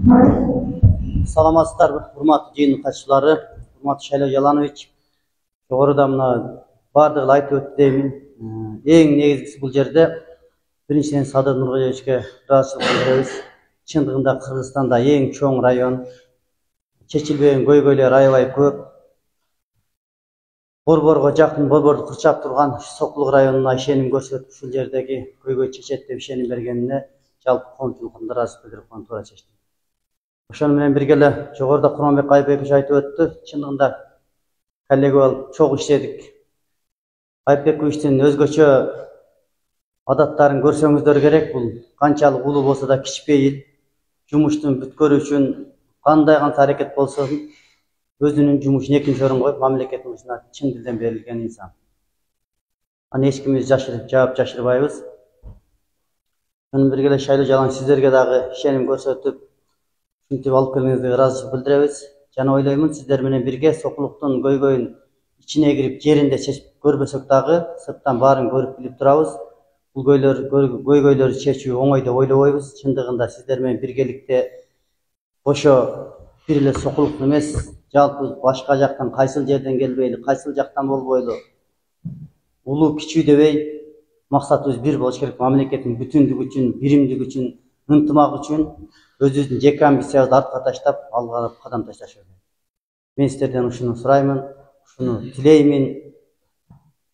Саламатсыздар, урматтуу жыйын катчылары, урматтуу Шайлоо Жаланович. Жогоруда мына бардыгы айтып өттү деймин. Эң негизгиси бул жерде биринчиден Садыр Нуркожоевичке ыраазычылык билдиребиз. Чындыгында Кыргызстанда эң чоң район, чечилбеген көйгөйлөр аябай көп. Борборго жакын, Борборду курчап турган Сокулук районуна ишеним көрсөтүп, ушул жердеги көйгөй чечет деп ишеним бергенине жалпы коомчулуктун ыраазычылык билдирип коюуну туура чечти. Ошону менен бирге эле жогоруда Курманбек Айбекович айтып өттү. Чындыгында коллега болуп чогуу иштедик. Айбековичтин өзгөчө адаттарын көрсөңүздөр керек. Бул канчалык улуу болсо да кичпейил, жумуштун бүткөрүү үчүн кандай аракет болсо өзүнүн жумушун экинчи орунга коюп, мамлекеттин ушуна чын дилден берилген инсан. Аны эч кимибиз жаап жашырбайбыз. Менен бирге эле Шайлоо Жаланович сиздерге дагы ишеним көрсөтүп, ушинтип алып келгениңизге ыраазычылык билдиребиз. Жана ойлоймун, сиздер менен бирге Сокулуктун көйгөйүн ичине кирип жеринде чечип көрбөсөк дагы, сырттан баарын көрүп билип турабыз. Бул көйгөйлөрдү чечүү оңой деп ойлобойбуз. Чындыгында сиздер менен биргеликте ошо бир эле Сокулук эмес, жалпы башка жактан кайсыл жерден келбейли, кайсыл жактан болбойлу, улуу кичүү дебей максатыбыз бир болуш керек. Мамлекеттин бүтүндүгү үчүн, биримдиги үчүн, ынтымак үчүн өзүбүздүн жеке амбициябызды артка таштап, алга кадам ташташ керек. Мен сиздерден ушуну сураймын, ушуну тилеймин.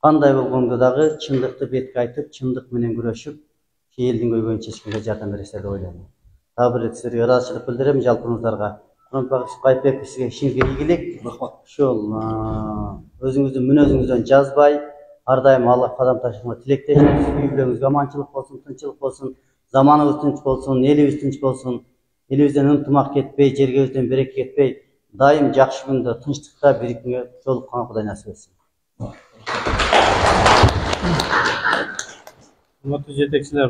Кандай болгондо дагы чындыкты бетке айтып, чындык менен күрөшүп, элдин көйгөйүн чечкенге жардам бересиздер деп ойлойм. Дагы бир сиздерге ыраазычылык билдирем жалпыңыздарга. Курманбек Айбеков сизге ишиңизге ийгилик. Рахмат. Ушул өзүңүздүн мүнөзүңүздөн жазбай, ар дайым алга кадам ташташыңызга тилектешпиз. Үй бүлөңүзгө аманчылык болсун, тынччылык болсун, заманыбыз тынч болсун, элибиз тынч болсун. Элибизден ынтымак кетпей, жергебизден береке кетпей, дайым жакшы күндө, тынчтыкта бириккенге жолукканга Кудай насип этсин. Урматтуу жетекчилер.